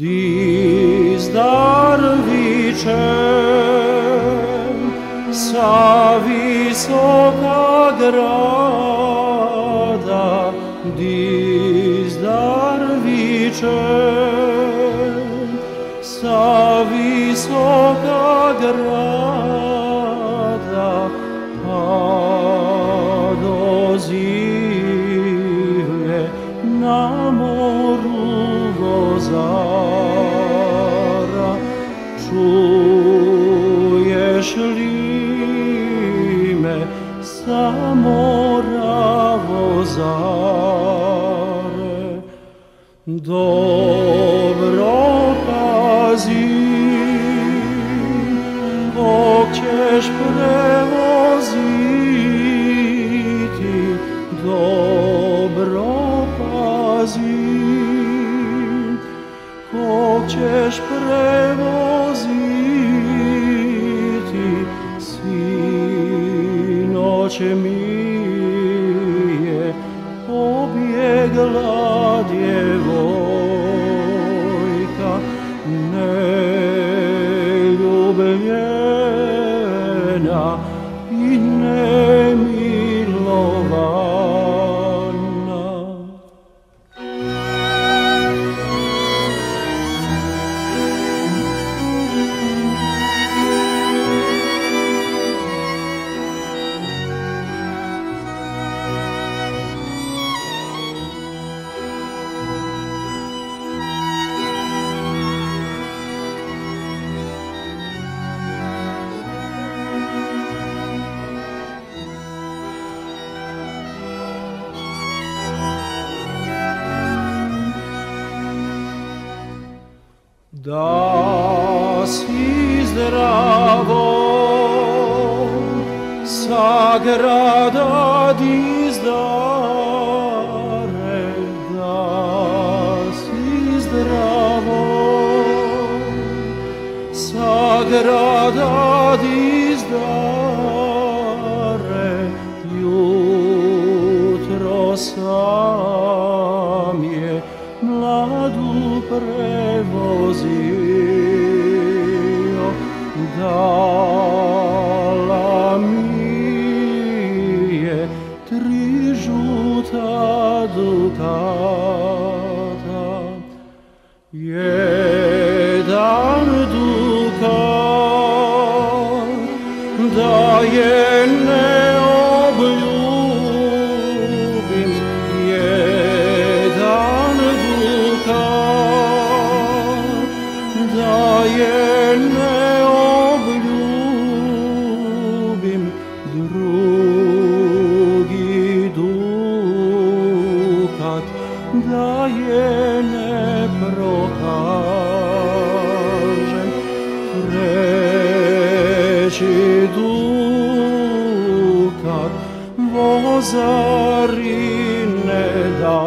Dizdar vičem sa visoka grada, dizdar vičem sa visoka grada, a dozivlje na moru vozara. Čuješ li me sa mora vozare? Dobro pazi, kog ćeš prevoziti, dobro pazi, kog ćeš prevoziti. Sinoć mi je pobjegla djevojka, neljubljena i nemilovana. Da si zdravo sa grada dizdare, da si zdravo sa grada dizdare. Jutro sam je mladu prevozio, dala mi je 3 žuta dukata. Jedan dukat da je ne obljubim, jedan dukat da je ne obljubim, drugi dukat da je ne prokažem, treći dukat vozari ne da.